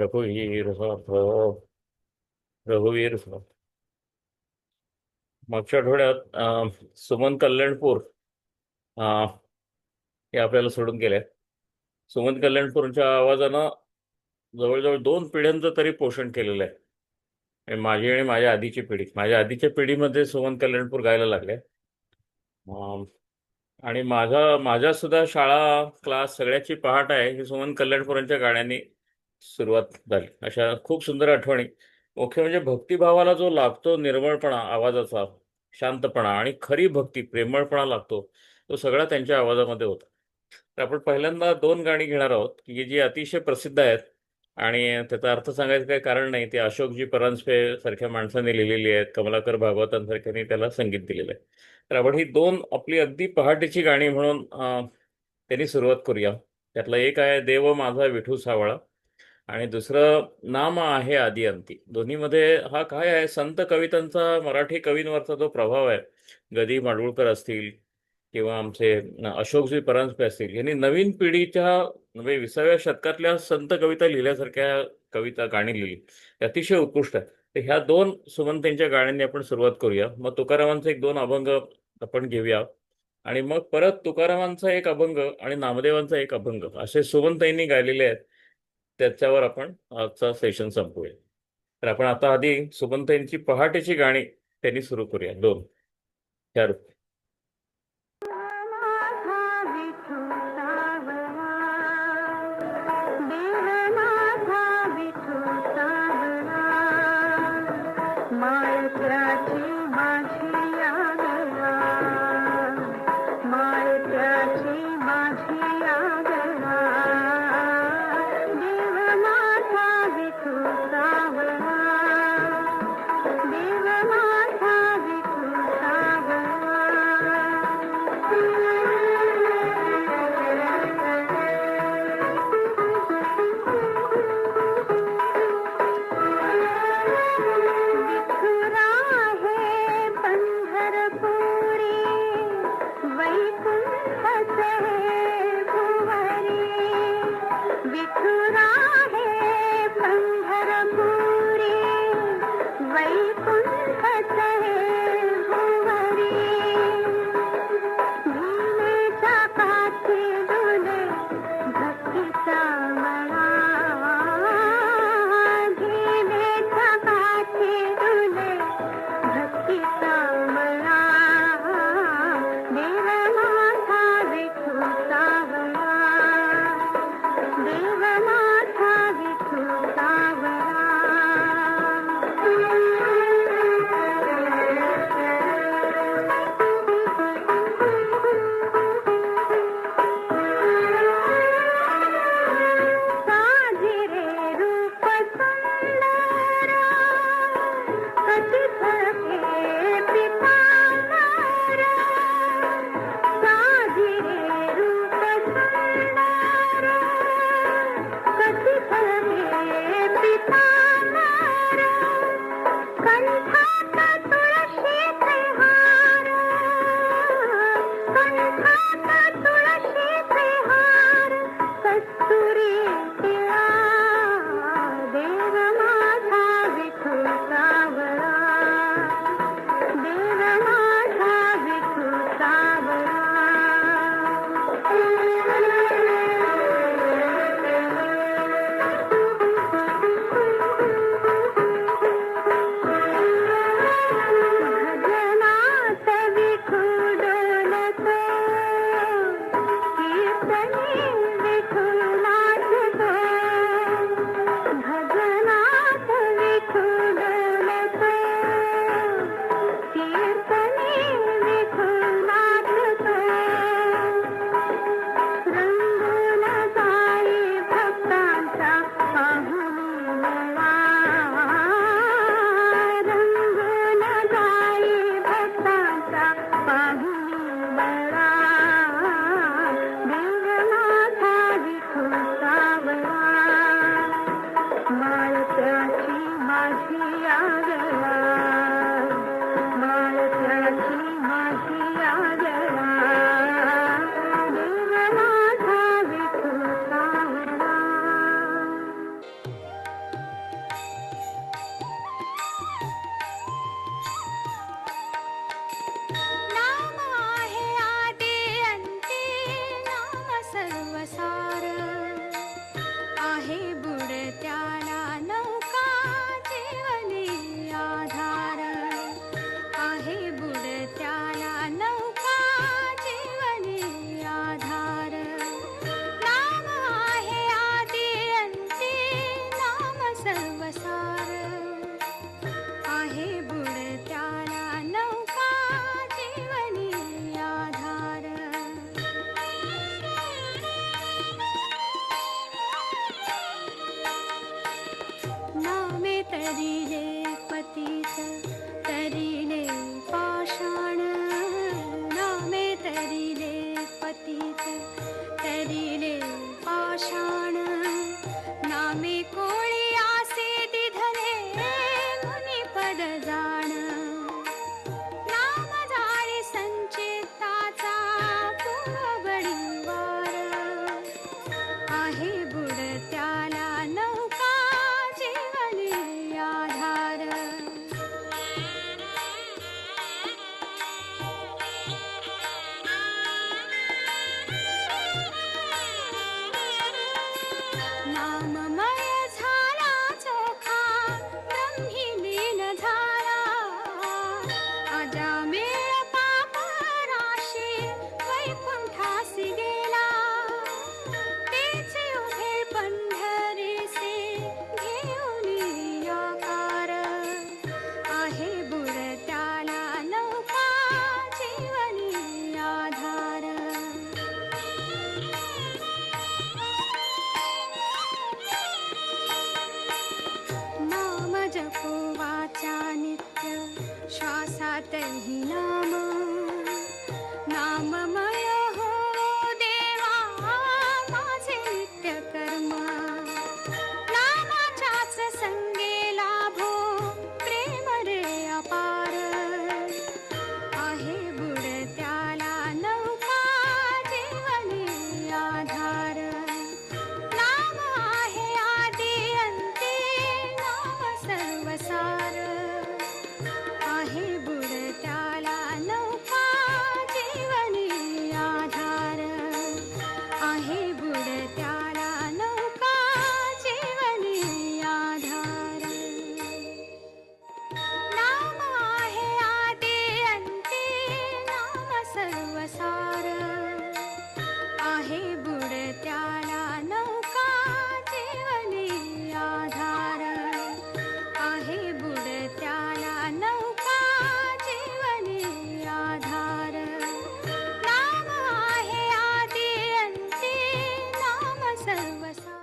रघुवीर रघुवीर मागच्या आठवड्यात सुमन कल्याणपूर अं, हे आपल्याला सोडून गेले. सुमन कल्याणपूरच्या आवाजानं जवळजवळ 2 पिढ्यांचं तरी पोषण केलेलं आहे. आणि माझी आणि माझ्या आधीची पिढी, माझ्या आधीच्या पिढीमध्ये सुमन कल्याणपूर गायला लागले. अं, आणि माझ्या सुद्धा शाळा क्लास सगळ्याची पहाट आहे ही सुमन कल्याणपूरांच्या गाण्यांनी सुरुवात झाली. अशा खूप सुंदर आठवणी. मुख्य म्हणजे भक्तिभावाला जो लागतो निर्मळपणा आवाजाचा, शांतपणा आणि खरी भक्ती प्रेमळपणा लागतो, तो सगळा त्यांच्या आवाजामध्ये होता. तर आपण पहिल्यांदा 2 गाणी घेणार आहोत की जी अतिशय प्रसिद्ध आहेत. आणि त्याचा अर्थ सांगायचं काही कारण नाही, ते अशोकजी परांजपे सारख्या माणसांनी लिहिलेली आहेत, कमलाकर भागवतांसारख्यांनी त्याला संगीत दिलेलं आहे. तर आपण ही 2 आपली अगदी पहाटेची गाणी म्हणून त्यांनी सुरुवात करूया. त्यातलं एक आहे देव माझा विठू सावळा, आणि दुसरं नाम आहे आदी अंती. दोन्हीमध्ये हा काय आहे, संत कवितांचा मराठी कवींवरचा जो प्रभाव आहे, गदी माडगुळकर असतील किंवा आमचे अशोकजी परांजपे असतील, यांनी नवीन पिढीच्या म्हणजे 20व्या शतकातल्या संत कविता लिहिल्यासारख्या कविता गाणी लिहिली. ते अतिशय उत्कृष्ट आहे. तर ह्या 2 सुमंतींच्या गाण्यांनी आपण सुरुवात करूया. मग तुकारामांचे 1-2 अभंग आपण घेऊया, आणि मग परत तुकारामांचा एक अभंग आणि नामदेवांचा एक अभंग असे सुमनताईंनी गायलेले आहेत. त्याच्यावर आपण आजचा सेशन संपवूया. तर आपण आता आधी सुमनताईंची पहाटेची गाणी त्यांनी सुरू करूया. 2 चार. तरिले पतित तरिले पाषाण नामे तरिले पतित तरिले पाषाण नामे कोळी आसे दिधले मुनिपद जाण नाम जाळे संचेताचा पुरबळीवार आहे बुडत्याला नौका जीवनी आधार नाममय झाला चोखा ब्रह्मी लीन झाला अजामेळ पाप राशी वैकुंठासी गेला तेचे उभे पंढरीसे घेऊन आकार आहे बुडत्याला नौका जीवनी आधार नाम जपो वाचा नित्य श्वासातही नाम नाममय हो देवा माझे नित्य कर्म नामाच्याच संगे लाभो प्रेम रे अपार आहे बुडत्याला नौका जीवनी आधार नाम आहे आदि अंते नाम सर्वसार आहे बुडत्याला नौका जीवनी आधार आहे बुडत्याला नौका जीवनी आधार नाम आहे आदि अंते नाम सर्वसार आहे बुडत्याला नौका जीवनी आधार आहे बुडत्याला नौका जीवनी आधार नाम आहे आदि अंते नाम सर्वसार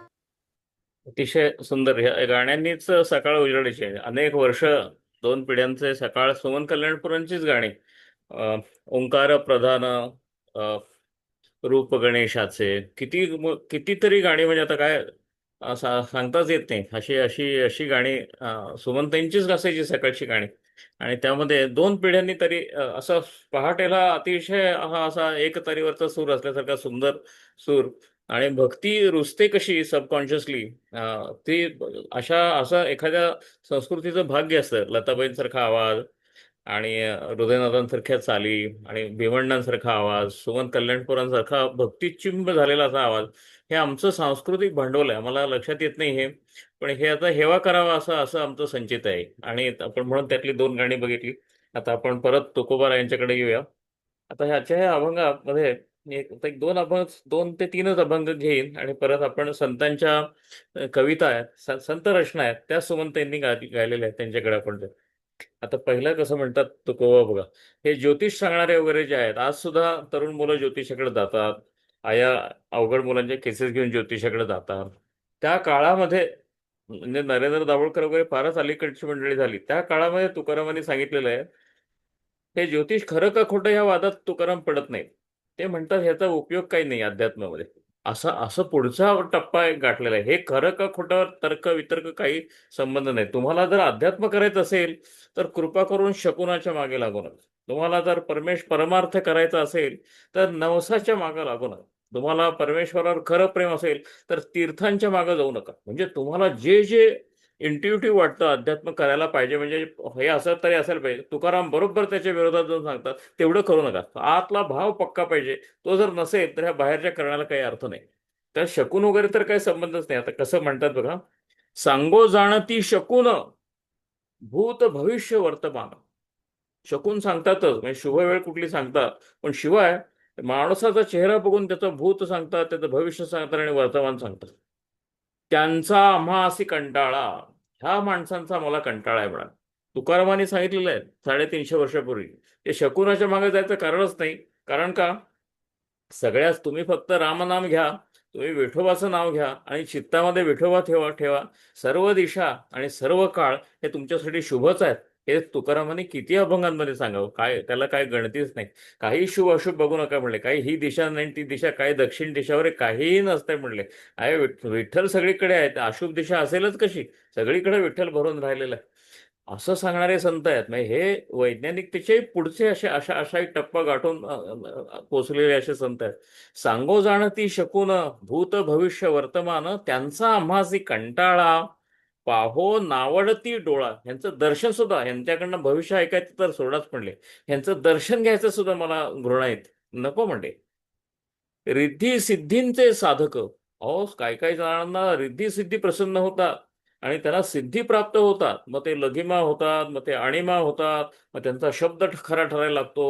अतिशय सुंदर. ह्या गाण्यांनीच सकाळ उजळायची आहे. अनेक वर्ष, 2 पिढ्यांचे सकाळ सुमन कल्याणपुरांचीच गाणी. ओंकार प्रधान, रूप गणेशाचे, कितीतरी गाणी, म्हणजे आता काय सांगताच येत नाही. अशी अशी अशी गाणी सुमनताईंचीच असायची सकाळची गाणी. आणि त्यामध्ये 2 पिढ्यांनी तरी असं पहाटेला अतिशय हा असा एक तारीवरचा सूर असल्यासारखा सुंदर सूर, आणि भक्ती रुजते कशी सबकॉन्शियसली, ती असं एखाद्या संस्कृतीचं भाग्य असतं. लताबाईंसारखा आवाज, आणि हृदयनाथांसारख्या चाली, आणि भिवंडांसारखा आवाज, सुमन कल्याणपुरांसारखा भक्तिचिंब झालेला असा आवाज, हे आमचं सांस्कृतिक भांडवल आहे. आम्हाला लक्षात येत नाही हे, पण हे आता हेवा करावा असं असं आमचं संचित आहे. आणि आपण म्हणून त्यातली 2 गाणी बघितली. आता आपण परत तुकोबा यांच्याकडे येऊया. आता ह्या अभंगामध्ये आता एक 2 ते 3च अभंग घेईन, आणि परत आपण संतांच्या कविता आहेत, संत रचना आहेत, त्या सुमनताईंनी गायलेल्या आहेत, त्यांच्याकडे आपण जाऊ. आता पहिलं कसं म्हणतात तुकोबा बघा. हे ज्योतिष सांगणारे वगैरे जे आहेत, आज सुद्धा तरुण मुलं ज्योतिषाकडे जातात. आया अवघड मुलांचे केसेस घेऊन ज्योतिषाकडे जातात. त्या काळामध्ये, म्हणजे नरेंद्र दाभोळकर वगैरे फारच अलीकडची मंडळी झाली, त्या काळामध्ये तुकारामांनी सांगितलेलं आहे, हे ज्योतिष खरं का खोटं या वादात तुकाराम पडत नाही. ते म्हणतात ह्याचा उपयोग काही नाही अध्यात्मामध्ये. असं असं पुढचा टप्पा एक गाठलेला आहे. हे खरं का खोटं तर्क वितर्क काही संबंध नाही. तुम्हाला जर अध्यात्म करायचं असेल तर कृपा करून शकुनाच्या मागे लागू नका. तुम्हाला जर परमार्थ करायचा असेल तर नवसाच्या मागे लागू नका. तुम्हाला परमेश्वरावर खरं प्रेम असेल तर तीर्थांच्या मागे जाऊ नका. म्हणजे तुम्हाला जे जे इंट्युटिव्ह वाटतं अध्यात्म करायला पाहिजे, म्हणजे हे असं तरी असायला पाहिजे, तुकाराम बरोबर त्याच्या विरोधात जाऊन सांगतात तेवढं करू नका. आतला भाव पक्का पाहिजे. तो जर नसेल तर ह्या बाहेरच्या करण्याला काही अर्थ नाही. तर शकून वगैरे तर काही संबंधच नाही. आता कसं म्हणतात बघा, सांगो जाणती शकून भूत भविष्य वर्तमान. शकून सांगतातच, म्हणजे शुभ वेळ कुठली सांगतात, पण शिवाय माणसाचा चेहरा बघून त्याचं भूत सांगतात, त्याचं भविष्य सांगतात, आणि वर्तमान सांगतात. त्यांचा आम्हा अशी कंटाळा, ह्या माणसांचा मला कंटाळा आहे म्हणा. तुकारामांनी सांगितलेलं आहे 350 वर्षापूर्वी. ते शकुनाच्या मागे जायचं कारणच नाही. कारण का, सगळ्याच तुम्ही फक्त रामनाम घ्या, तुम्ही विठोबाचं नाव घ्या आणि चित्तामध्ये विठोबा ठेवा ठेवा. सर्व दिशा आणि सर्व काळ हे तुमच्यासाठी शुभच आहेत. हे तुकारामांनी किती अभंगांमध्ये सांगावं, काय त्याला काय गणतीच नाही. काही शुभ अशुभ बघू नका म्हणले, काही ही दिशा नाही ती दिशा, काही दक्षिण दिशावर आहे, काहीही नसतंय म्हणले. आहे विठ्ठल सगळीकडे आहे, अशुभ दिशा असेलच कशी, सगळीकडे विठ्ठल भरून राहिलेला आहे, असं सांगणारे संत आहेत. म्हणजे हे वैज्ञानिकतेचे पुढचे असे अशा अशा एक टप्पा गाठून पोचलेले असे संत आहेत. सांगो जाणती शकून भूत भविष्य वर्तमान, त्यांचा आम्हासी कंटाळा पाहो नावडती डोळा. यांचं दर्शन सुद्धा, यांच्याकडनं भविष्य ऐकायचं तर सोडाच म्हणले, यांचं दर्शन घ्यायचं सुद्धा मला घृणा येते, नको म्हणले. रिद्धी सिद्धींचे साधक, अहो काय काय जणांना रिद्धी सिद्धी प्रसन्न होतात आणि त्यांना सिद्धी प्राप्त होतात, मग ते लघिमा होतात, मग ते अणिमा होतात, मग त्यांचा शब्द खरा ठरायला लागतो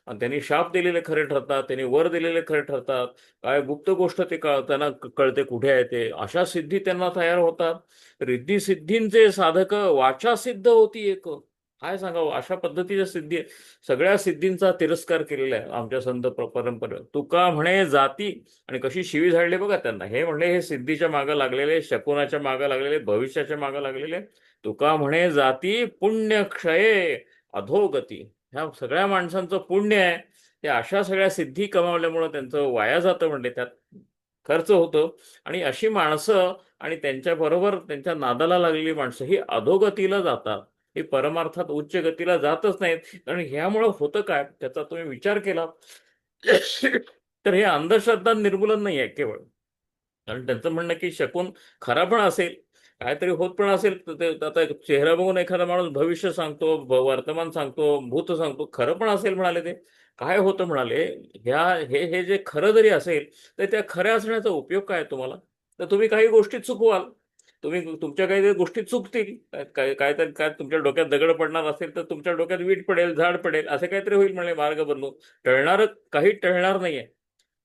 आणि त्यांनी शाप दिलेले खरे ठरतात, त्यांनी वर दिलेले खरे ठरतात, काय गुप्त गोष्ट ते त्यांना कळते कुठे आहे ते, अशा सिद्धी त्यांना तयार होतात. रिद्धी सिद्धींचे साधक वाचा सिद्ध होती एक, काय सांगावं, अशा पद्धतीच्या सिद्धी, सगळ्या सिद्धींचा तिरस्कार केलेला आहे आमच्या संत परंपरेत. तुका म्हणे जाती, आणि कशी शिवी झाडली बघा त्यांना. हे म्हणले हे सिद्धीच्या मागं लागलेले, शकुनाच्या मागं लागलेले, भविष्याच्या मागं लागलेले. तुका म्हणे जाती पुण्य क्षये अधोगती. ह्या सगळ्या माणसांचं पुण्य आहे, ते अशा सगळ्या सिद्धी कमावल्यामुळं त्यांचं वाया जातं म्हणले, त्यात खर्च होतो. आणि अशी माणसं आणि त्यांच्याबरोबर त्यांच्या नादाला लागलेली माणसं ही अधोगतीला जातात, ही परमार्थात उच्च गतीला जातच नाहीत. आणि ह्यामुळं होतं काय, त्याचा तुम्ही विचार केला तर हे अंधश्रद्धा निर्मूलन नाही आहे केवळ. कारण त्यांचं म्हणणं की शकून खरा पण असेल, काहीतरी होत पण असेल, तर ते आता एक चेहरा बघून एखादा माणूस भविष्य सांगतो, वर्तमान सांगतो, भूत सांगतो, खरं पण असेल म्हणाले ते. काय होतं म्हणाले, हे हे जे खरं जरी असेल, तर त्या खऱ्या असण्याचा उपयोग काय आहे तुम्हाला? तर तुम्ही काही गोष्टी चुकवाल, तुम्ही तुमच्या काही गोष्टी चुकतील, काय काय तर काय तुमच्या डोक्यात दगड पडणार असेल तर तुमच्या डोक्यात वीट पडेल, झाड पडेल, असे काहीतरी होईल म्हणे, मार्ग बदलून. टळणार काही टळणार नाहीये.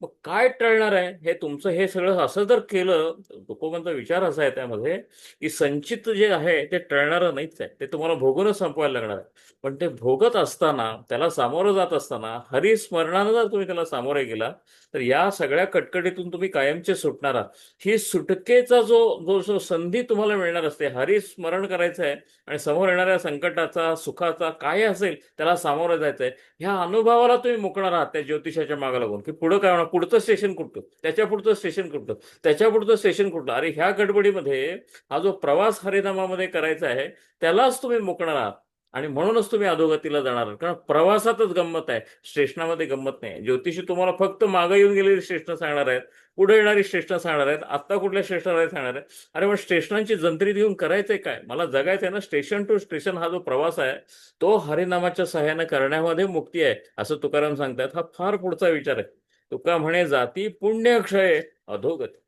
मग काय टळणार आहे, हे तुमचं हे सगळं असं जर केलं, तुकोबांचा विचार असा आहे त्यामध्ये, की संचित जे आहे ते टळणारं नाहीच आहे, ते तुम्हाला भोगूनच संपवायला लागणार आहे. पण ते भोगत असताना, त्याला सामोरं जात असताना, हरिस्मरणानं जर तुम्ही त्याला सामोरे गेला, तर या सगळ्या कटकटीतून तुम्ही कायमचे सुटणार आहात. ही सुटकेचा जो जो जो संधी तुम्हाला मिळणार असते, हरिस्मरण करायचं आहे आणि समोर येणाऱ्या संकटाचा, सुखाचा काय असेल त्याला सामोरं जायचंय, ह्या अनुभवाला तुम्ही मुकणार आहात त्या ज्योतिषाच्या मागे लागून, की पुढं काय होणार, पुढचं स्टेशन कुठलं, त्याच्या पुढचं स्टेशन कुठलं, त्याच्या पुढचं स्टेशन कुठलं. अरे ह्या गडबडीमध्ये हा जो प्रवास हरिनामामध्ये करायचा आहे त्यालाच तुम्ही मुकणार आहात. आणि म्हणूनच तुम्ही अधोगतीला जाणार आहात. कारण प्रवासातच गंमत आहे, स्टेशनामध्ये गंमत नाही. ज्योतिषी तुम्हाला फक्त मागे येऊन गेलेली स्टेशन सांगणार आहेत, पुढे येणारी स्टेशन सांगणार आहेत, आत्ता कुठल्या स्टेशनला सांगणार आहेत. अरे मग स्टेशनांची जंत्री देऊन करायचंय काय, मला जगायचंय ना. स्टेशन टू स्टेशन हा जो प्रवास आहे तो हरिनामाच्या सहाय्याने करण्यामध्ये मुक्ती आहे, असं तुकाराम सांगतात. हा फार पुढचा विचार आहे. तुका म्हणे जाती पुण्यक्षय अधोगती.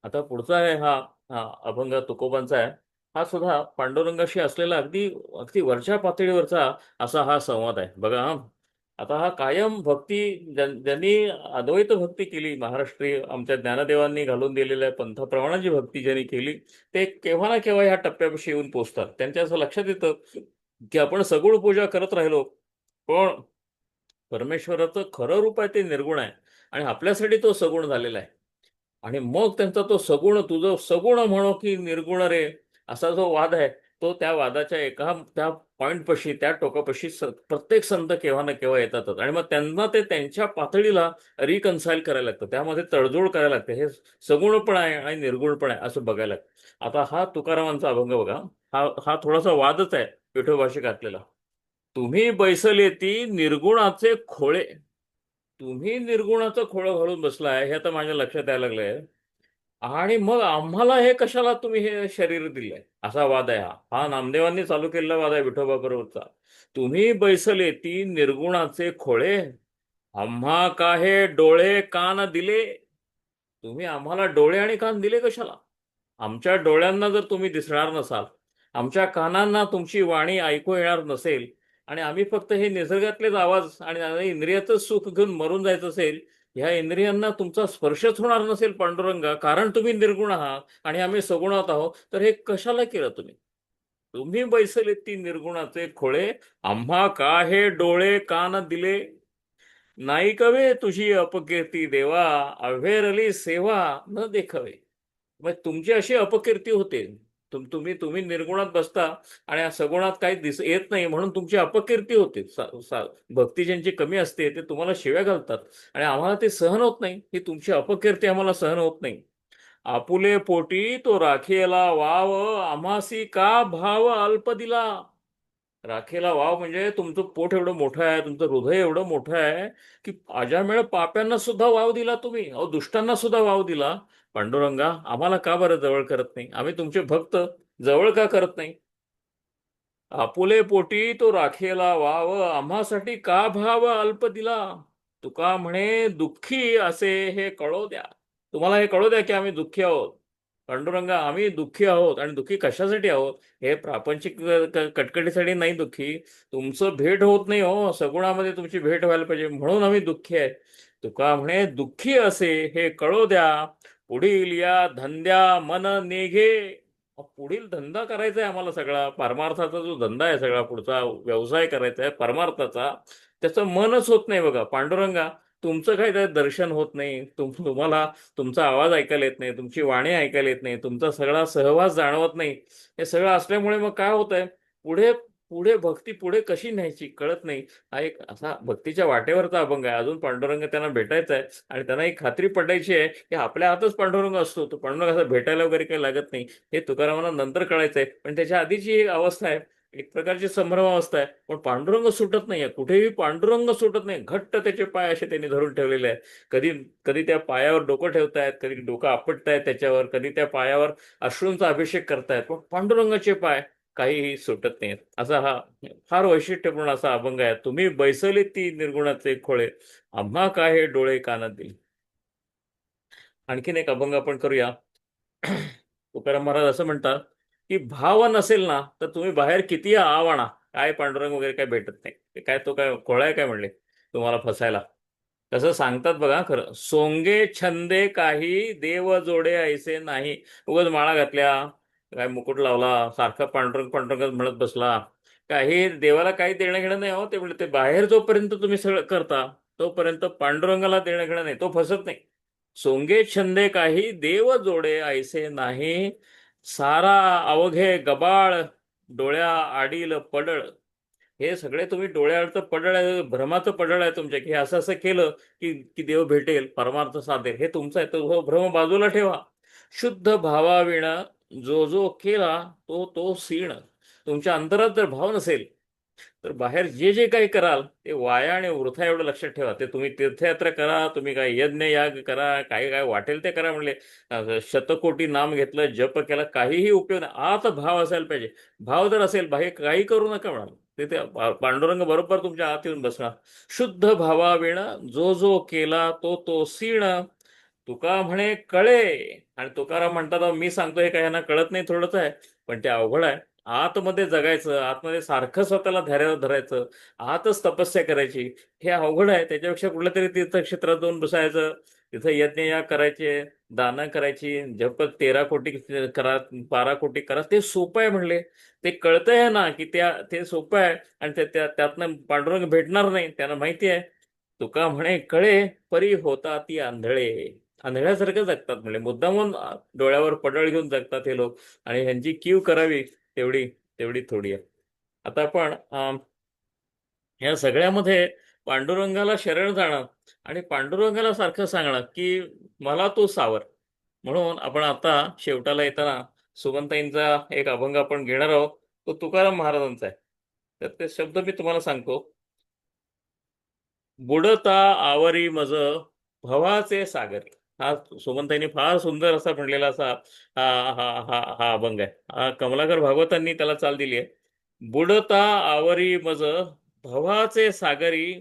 आता पुढचा आहे हा, हा अभंग तुकोबांचा आहे. हा सुद्धा पांडुरंगाशी असलेला अगदी अगदी वरच्या पातळीवरचा असा हा संवाद आहे बघा हा. आता हा कायम भक्ती, ज्यांनी अद्वैत भक्ती केली, महाराष्ट्री आमच्या ज्ञानदेवांनी घालून दिलेल्या पंथाप्रमाणाची भक्ती ज्यांनी केली, ते केव्हा ना केव्हा ह्या टप्प्यापाशी येऊन पोचतात. त्यांच्या असं लक्षात येतं की आपण सगुण पूजा करत राहिलो, पण परमेश्वराचं खरं रूप आहे ते निर्गुण आहे आणि आपल्यासाठी तो सगुण झालेला आहे. आणि मग त्यांचा तो सगुण, तुझं सगुण म्हणो की निर्गुण रे, असा जो वाद आहे, तो त्या वादाच्या एका त्या पॉइंटपाशी, त्या टोकापाशी प्रत्येक संत केव्हा ना केव्हा येतातच. आणि मग त्यांना ते त्यांच्या पातळीला रिकन्साईल करायला लागतं, त्यामध्ये तडजोड करायला लागते. हे सगुण पण आहे आणि निर्गुण पण आहे असं बघायला लागतं. आता हा तुकारामांचा अभंग बघा. हा हा थोडासा वादच आहे विठोबाशी घातलेला. तुम्ही बैसल येती निर्गुणाचे खोळे. तुम्ही निर्गुणाचं खोळं घालून बसलाय हे आता माझ्या लक्षात यायला लागलंय. आणि मग आम्हाला हे कशाला तुम्ही हे शरीर दिलंय, असा वाद आहे हा. हा नामदेवांनी चालू केलेला वाद आहे विठोबा बरोबरचा. तुम्ही बैसल येती निर्गुणाचे खोळे, आम्हा काहे डोळे कान दिले. तुम्ही आम्हाला डोळे आणि कान दिले कशाला? आमच्या डोळ्यांना जर तुम्ही दिसणार नसाल, आमच्या कानांना तुमची वाणी ऐकू येणार नसेल, आणि आम्ही फक्त हे निसर्गातलेच आवाज आणि इंद्रियाचं सुख घेऊन मरून जायचं असेल, ह्या इंद्रियांना तुमचा स्पर्शच होणार नसेल पांडुरंगा, कारण तुम्ही निर्गुण आहात आणि आम्ही सगुणात आहोत, तर हे कशाला केलं तुम्ही? तुम्ही बैसले ती निर्गुणाचे खोळे, आम्हा का हे डोळे कान दिले. नाही कवे तुझी अपकीर्ती देवा, अव्हेरली सेवा न देखावे. मग तुमची अशी अपकीर्ती होते. तुम्ही निर्गुणात बसता आणि या सगुणात काही येत नाही म्हणून तुमची अपकीर्ती होते. भक्ती ज्यांची कमी असते ते तुम्हाला शिव्या घालतात आणि आम्हाला ते सहन होत नाही. ही तुमची अपकीर्ती आम्हाला सहन होत नाही. आपुले पोटी तो राखेला वाव, आम्हासी का भाव अल्प दिला. राखेला वाव म्हणजे तुमचं पोट एवढं मोठं आहे, तुमचं हृदय एवढं मोठं आहे की अजामेळ पाप्यांना सुद्धा वाव दिला तुम्ही, अहो दुष्टांना सुद्धा वाव दिला. पांडुरंगा, आम्हाला का बरं जवळ करत नाही? आम्ही तुमचे भक्त, जवळ का करत नाही? आपुले पोटी तो राखेला वाव, आम्हासाठी का भाव अल्प दिला. तुका म्हणे दुःखी असे हे कळो द्या. तुम्हाला हे कळो द्या की आम्ही दुःखी आहोत. पांडुरंगा, आम्ही दुःखी आहोत आणि दुःखी कशासाठी आहोत? हे प्रापंचिक कटकटीसाठी नाही दुःखी. तुमचं भेट होत नाही हो, सगुणामध्ये तुमची भेट व्हायला पाहिजे म्हणून आम्ही दुःखी आहे. तुका म्हणे दुःखी असे हे कळो द्या, पुढील या धंद्या मन नेघे. पुढील धंदा करायचा आहे आम्हाला सगळा, परमार्थाचा जो धंदा आहे सगळा, पुढचा व्यवसाय करायचा आहे परमार्थाचा, त्याचं मनच होत नाही बघा. पांडुरंगा, तुमचं काही त्यात दर्शन होत नाही. तुम्हाला तुमचा आवाज ऐकायला येत नाही, तुमची वाणी ऐकायला येत नाही, तुमचा सगळा सहवास जाणवत नाही. हे सगळं असल्यामुळे मग काय होत आहे? पुढे पुढे भक्ती पुढे कशी न्यायची कळत नाही. हा एक असा भक्तीच्या वाटेवरचा अभंग आहे. अजून पांडुरंग त्यांना भेटायचा आहे आणि त्यांना एक खात्री पटायची आहे की आपल्या हातच पांडुरंग असतो, तो पांडुरंग असं भेटायला वगैरे काही लागत नाही. हे तुकारामांना नंतर कळायचंय, पण त्याच्या आधीची एक अवस्था आहे, एक प्रकारची संभ्रमावस्था आहे. पण पांडुरंग सुटत नाहीये, कुठेही पांडुरंग सुटत नाही. घट्ट त्याचे पाय असे त्यांनी धरून ठेवलेले आहेत. कधी कधी त्या पायावर डोकं ठेवतायत, कधी डोकं आपटतायत त्याच्यावर, कधी त्या पायावर अश्रूंचा अभिषेक करतायत, पण पांडुरंगाचे पाय काहीही सुटत नाहीत. असा हा फार वैशिष्ट्यपूर्ण असा अभंग आहे. तुम्ही बैसले ती निर्गुणाचे खोळे, आम्हा काय हे डोळे कानात दिले. आणखीन एक अभंग आपण करूया. तुकाराम महाराज असं म्हणतात की भाव नसेल ना तर तुम्ही बाहेर किती आवाणा, काय पांडुरंग वगैरे काय भेटत नाही. ते काय, तो काय खोळाय काय म्हणले तुम्हाला फसायला? तसं सांगतात बघा. खरं सोंगे छंदे काही देव जोडे ऐसे नाही. उगाच माळा घातल्या, काय मुकुट लावला, सारखा पांडुरंग पांडुरंग म्हणत बसला, काही देवाला काही देणं घेणं नाही हो. ते म्हणले ते बाहेर जोपर्यंत तुम्ही सगळं करता तोपर्यंत पांडुरंगाला देणं घेणं नाही, तो फसत नाही. सोंगे छंदे काही देव जोडे ऐसे नाही, सारा अवघे गबाळ डोळ्या आडील पडळ. हे सगळे तुम्ही डोळ्यावरचं पडळ आहे, भ्रमाचं पडळ आहे तुमच्या, की हे असं असं केलं की की देव भेटेल, परमार्थ साधेल. हे तुमचं आहे, तो भ्रम बाजूला ठेवा. शुद्ध भावाविण जो जो केला तो तो सीण. तुमच्या अंतरात जर भाव नसेल तर बाहेर जे जे काही कराल ते वाया आणि वृथा, एवढं लक्षात ठेवा. ते तुम्ही तीर्थयात्रा करा, तुम्ही काय यज्ञ याग करा, काय काय वाटेल ते करा, म्हणले शतकोटी नाम घेतलं, जप केला, काहीही उपयोग नाही. आत भाव असायला पाहिजे. भाव जर असेल, बाहेर काही करू नका म्हणाल. ते पांडुरंग बरोबर तुमच्या आत येऊन बसणार. शुद्ध भावाविण जो जो केला तो तो सीण, तुका म्हणे कळे. आणि तुकाराम म्हणतात, "अहो, मी सांगतो हे काय यांना कळत नाही, थोडंच आहे पण ते अवघड आहे. आतमध्ये जगायचं, आतमध्ये सारखं स्वतःला धैर्यावर धरायचं, आतच तपस्या करायची, हे अवघड आहे. त्याच्यापेक्षा कुठल्या तरी तीर्थक्षेत्रात जाऊन बसायचं, तिथं यज्ञ याग करायचे, दानं करायची, जप 13 कोटी करा, 12 कोटी करा, ते सोपं आहे म्हणले. ते कळतंय ना की ते सोपं आहे आणि त्यातनं पांडुरंग भेटणार नाही, त्यांना माहिती आहे. तुका म्हणे कळे, परी होता ती आंधळे. आंधळ्यासारखं जगतात म्हणजे, मुद्दामून डोळ्यावर पडळ घेऊन जगतात हे लोक, आणि ह्यांची कीव करावी तेवढी तेवढी थोडी आहे. आता आपण ह्या सगळ्यामध्ये पांडुरंगाला शरण जाणं आणि पांडुरंगाला सारखं सांगणं की मला तू सावर. म्हणून आपण आता शेवटाला येताना सुगंताईंचा एक अभंग आपण घेणार आहोत. तो तुकाराम महाराजांचा आहे. तर ते शब्द मी तुम्हाला सांगतो. बुडता आवरी मज भवाचे सागरी. हा सुमनताईंनी फार सुंदर असा म्हणलेला असा हा हा हा हा अभंग आहे. हा कमलाकर भागवतांनी त्याला चाल दिली आहे. बुडता आवरी मज भवाचे सागरी,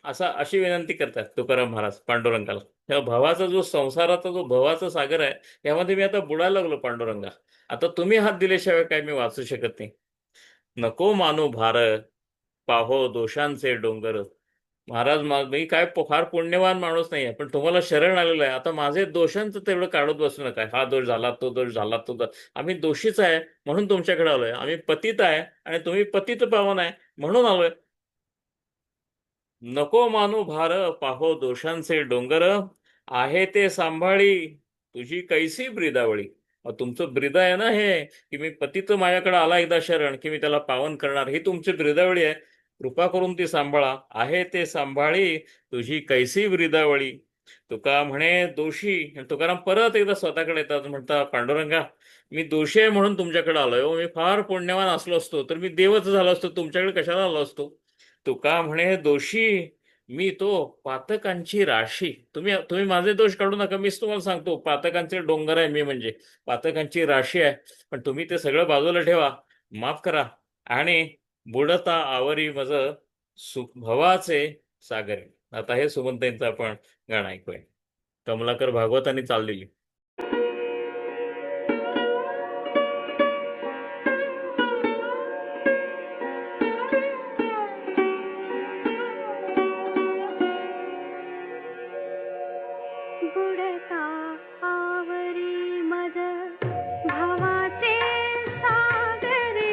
अशी विनंती करतात तुकाराम महाराज पांडुरंगाला. त्या भवाचा जो संसाराचा जो भवाचा सागर आहे, यामध्ये मी आता बुडायला लागलो पांडुरंगा. आता तुम्ही हात दिल्याशिवाय काय मी वाचू शकत नाही. नको मानू भार, पाहो दोषांचे डोंगर. महाराज, मी काय फार पुण्यवान माणूस नाही आहे, पण तुम्हाला शरण आलेलं आहे. आता माझे दोषांचं तेवढं काढत बसू नका. हा दोष झाला, तो दोष झाला, आम्ही दोषीच आहे म्हणून तुमच्याकडे आलोय. आम्ही पतित आहे आणि तुम्ही पतित पावन आहे म्हणून आलोय. नको मानू भार, पाहो दोषांचे डोंगर, आहे ते सांभाळी तुझी कैसी ब्रिदावळी. तुमचं ब्रिद आहे ना हे, की मी पतित माझ्याकडे आला एकदा शरण, की मी त्याला पावन करणार, ही तुमची ब्रिदावळी आहे. कृपा करून ती सांभाळा. आहे ते सांभाळी तुझी कैसी ब्रिदावळी. तुका म्हणे दोषी. आणि तुकाराम परत एकदा स्वतःकडे येतात, म्हणता पांडुरंगा, मी दोषी आहे म्हणून तुमच्याकडे आलोय हो. मी फार पुण्यवान असलो असतो तर मी देवच झालो असतो, तुमच्याकडे कशाला आलो असतो. तुका म्हणे दोषी, मी तो पातकांची राशी. तुम्ही तुम्ही माझे दोष काढू नका, मीच तुम्हाला सांगतो, पातकांचे डोंगर आहे मी, म्हणजे पातकांची राशी आहे. पण तुम्ही ते सगळं बाजूला ठेवा, माफ करा. आणि बुडता आवरी मज भवाचे सागरे. आता हे सुमंताईंचं आपण गाणं ऐकूया. कमलाकर भागवतांनी चाल दिली. बुडता आवरी मज भावाचे सागरे,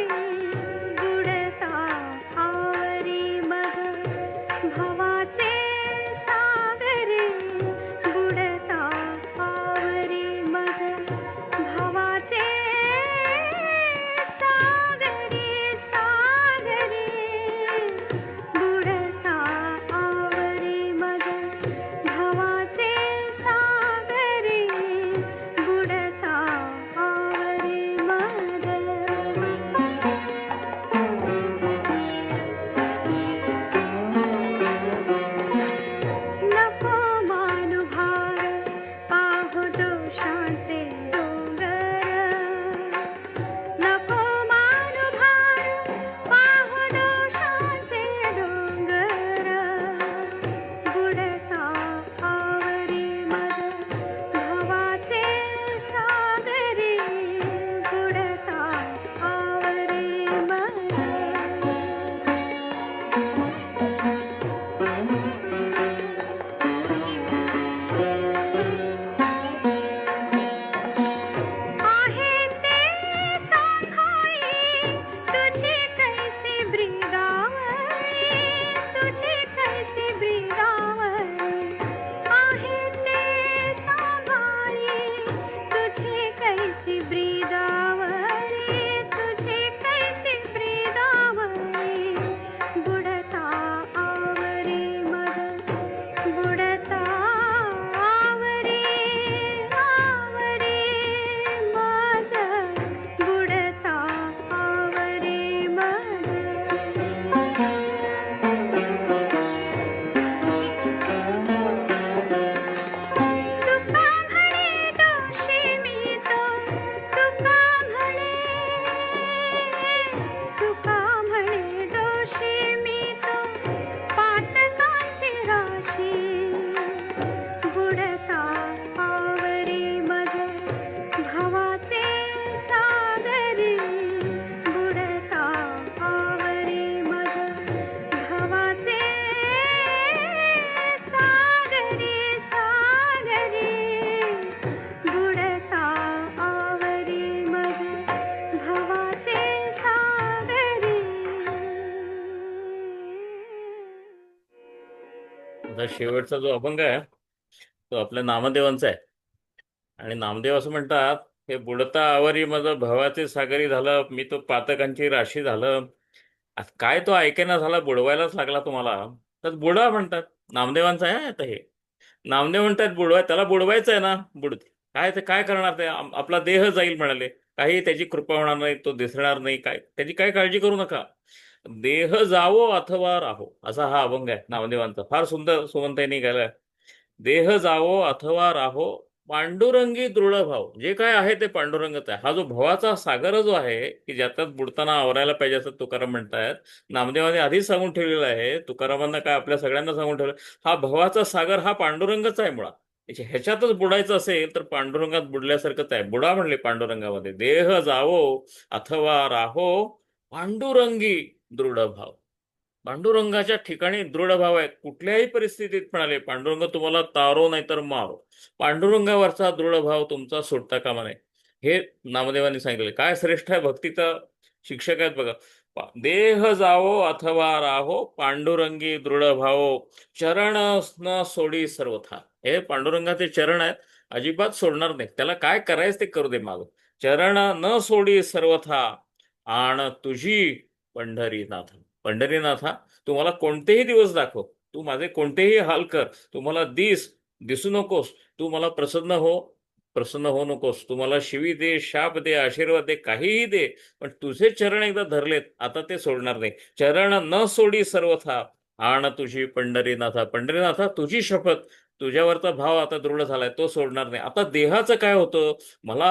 बुडता आवरी मज भावाचे सागरे, बुडता आवरी मज भावाचे सागरे, सागरे, बुडता आवरी मज भावाचे सागरे, बुडता आवरी मज. नको मानू भार, पाहू दोषांचे डोंगर. नको मानू भार, पाहू दोषांचे डोंगर. बुडता आवरी मज भावाचे सागरे, बुडता आवरी मज. आहे ते सांभाळी तुझी कैसी ब्रिदावळी, तुझी कैसी ब्रिदावळी. आहे ते सांभाळी तुझी कैसी ब्रिदावळी, तुझी कैसी ब्रिदावळी. बुडता आवरी मज, बुडता आवरी, आवरी मज, बुडता आवरी मज. तुका म्हणे दोषी मी तो, तुका म्हणे, तुका म्हणे दोषी मी तो पातकांची राशी. बुडता आवरी मज भावाचे सागरी, बुडता आवरी मज भावाचे सागरी, सागरी, बुडता आवरी मज भावाचे सागरी. आता शेवटचा जो अभंग आहे तो आपल्या नामदेवांचा आहे. आणि नामदेव असं म्हणतात, हे बुडता आवरी माझं भवाचे सागरी झालं, मी तो पातकांची राशी झालं. आता काय तो ऐकेना झाला, बुडवायलाच लागला तुम्हाला, तर बुडा म्हणतात. नामदेवांचं आहे आता हे. नामदेव म्हणतात बुडवाय, त्याला बुडवायचं आहे ना, बुडते. काय ते काय करणार, ते आपला देह जाईल म्हणाले, काही त्याची कृपा होणार नाही, तो दिसणार नाही, काय त्याची काय काळजी करू नका. देह जावो अथवा राहो, असा हा अभंग आहे नामदेवांचा. फार सुंदर सुमंताईंनी गायलाय. देह जावो अथवा राहो, पांडुरंगी दृढ भाव. जे काय आहे ते पांडुरंगच आहे. हा जो भवाचा सागर जो आहे, की ज्याच्यात बुडताना आवरायला पाहिजे असं तुकाराम म्हणतायत. नामदेवाने आधीच सांगून ठेवलेलं आहे, तुकारामांना काय आपल्या सगळ्यांना सांगून ठेवलं, हा भवाचा सागर हा पांडुरंगच आहे मुळात. ह्याच्यातच बुडायचं असेल तर पांडुरंगात बुडल्यासारखंच आहे. बुडा म्हणले पांडुरंगामध्ये. देह जावो अथवा राहो, पांडुरंगी दृढ भाव. पांडुरंगाच्या ठिकाणी दृढ भाव आहे. कुठल्याही परिस्थितीत म्हणाले, पांडुरंग तुम्हाला तारो नाहीतर मारो. पांडुरंगावरचा दृढ भाव तुमचा सुटता कामा नये. हे नामदेवांनी सांगितले. काय श्रेष्ठ आहे भक्तीचा शिक्षक आहेत बघा. देह जावो अथवा राहो पांडुरंगी दृढ भावो चरण न सोडी सर्वथा. हे पांडुरंगाचे चरण आहेत, अजिबात सोडणार नाही. त्याला काय करायचं ते करू दे माग. चरण न सोडी सर्वथा आण तुझी पंढरीनाथ. पंढरीनाथा, तू मला कोणतेही दिवस दाखव, तू माझे कोणतेही हाल कर, तू मला दिसू नकोस, तू मला प्रसन्न हो नकोस, तू मला शिवी दे, शाप दे, आशीर्वाद दे, काहीही दे, पण तुझे चरण एकदा धरलेत, आता ते सोडणार नाही. चरण न सोडी सर्वथा आण तुझी पंढरीनाथा. पंढरीनाथा, तुझी शपथ, तुझ्यावरचा भाव आता दृढ झालाय, तो सोडणार नाही. आता देहाचं काय होतं, मला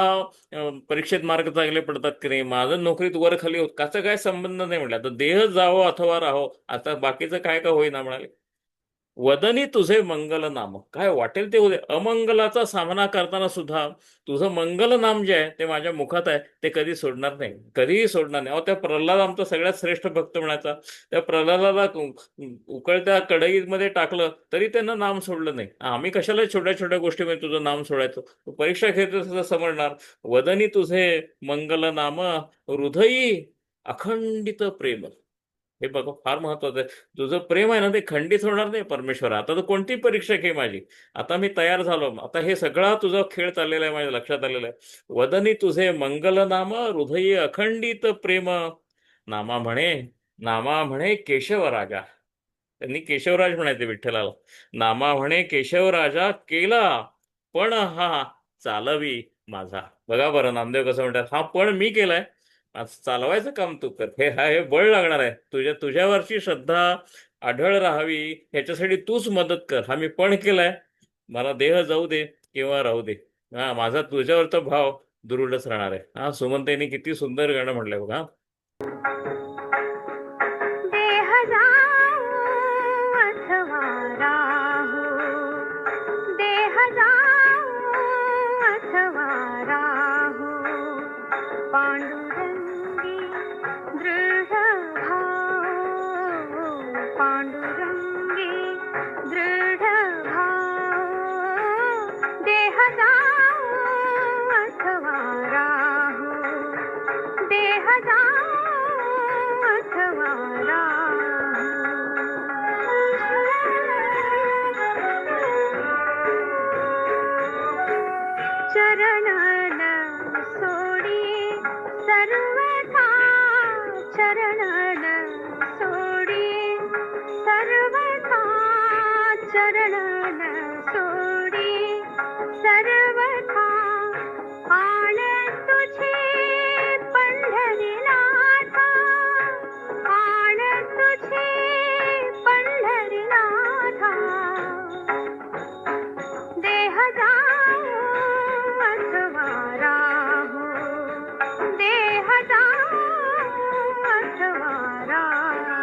परीक्षेत मार्क चांगले पडतात की नाही, माझं नोकरीत वर खाली होत, काचा काय संबंध नाही म्हटलं. आता देह जावो अथवा राहो, आता बाकीचं काय का होईना म्हणाले. वदनी तुझे मंगल नाम, काय वाटेल ते होते, अमंगलाचा सामना करताना सुद्धा तुझं मंगल नाम जे आहे ते माझ्या मुखात आहे, ते कधी सोडणार नाही, कधीही सोडणार नाही. अहो, त्या प्रल्हाद आमचा सगळ्यात श्रेष्ठ भक्त म्हणायचा. त्या प्रल्हादाला उकळत्या कढईमध्ये टाकलं तरी त्यांना नाम सोडलं नाही. आम्ही कशाला छोट्या छोट्या गोष्टीमध्ये तुझं नाम सोडायचं. तू परीक्षा घेत समजणार. वदनी तुझे मंगल नाम हृदयी अखंडित प्रेम. हे बघा, फार महत्वाचं आहे. तुझं प्रेम आहे ना, ते खंडित होणार नाही परमेश्वरा. आता तर कोणती परीक्षा घे माझी, आता मी तयार झालो. आता हे सगळा तुझा खेळ चाललेला आहे, माझ्या लक्षात आलेला आहे. वदनी तुझे मंगल नाम हृदयी अखंडित प्रेम नामा म्हणे केशव राजा. त्यांनी केशवराज म्हणायचे विठ्ठलाला. नामा म्हणे केशव राजा केला पण हा चालवी माझा. बघा बरं, नामदेव कसं म्हणतात, हा पण मी केलाय, आज चालवायचं काम तू कर. हे बळ लागणार आहे. तुझ्यावरची श्रद्धा आढळ राहावी, ह्याच्यासाठी तूच मदत कर. हा मी पण केलाय, मला देह जाऊ दे किंवा राहू दे, हा माझा तुझ्यावरचा भाव दृढच राहणार आहे. हा, सुमनताईंनी किती सुंदर गाणं म्हणलंय बघा. देह जाओ अथवा राहो, देह जाओ अथवा राहो, पांडुरंगी दृढ भाव, पांडुरंगी दृढ भाव. देह जाओ अथवा राहो, देह जाओ अथवा राहो. चरण न सोडी सर्वथा, चरण न सोडी सर्वथा, चरण न सोडी सर्वथा आण तुझे पंढरीनाथा, आण तुझे पंढरीनाथा. देह जाओ अथवा राहो, देह जाओ अथवा राहो.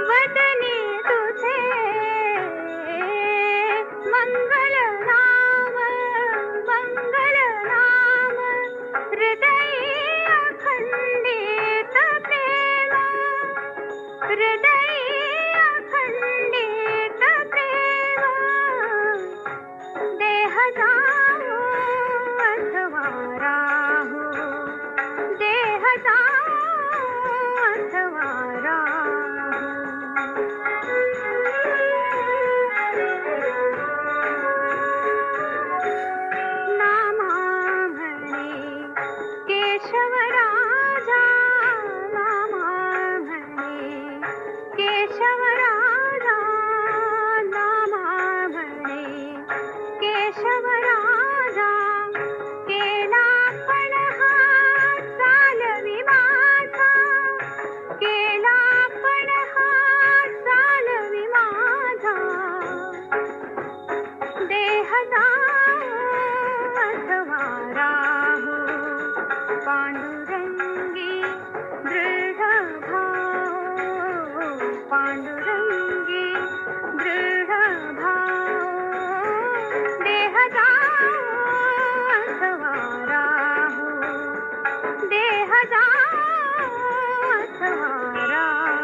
वदनी तुझे मंगल नाम, मंगल नाम हृदयी अखंडित प्रेम, हृदयी अखंडित प्रेम. देह जाओ अथवा राहो, देह जाओ अथवा राहो. नामा म्हणे केशव राजा, नामा म्हणे केशव राजा, नामा म्हणे केशव राजा. केला पण हा चालवी माझा, केला पण हा चालवी माझा. देह जाओ अथवा राहो, पांडुरंगी दृढ भाव, पांडुरंगी दृढ भाव. देह जाओ अथवा राहो, देह जाओ अथवा राहो.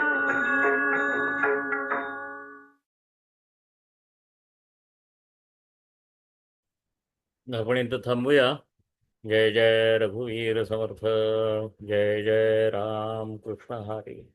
आपण इथं थांबूया. जय जय रघुवीर समर्थ. जय जय राम कृष्ण हरी.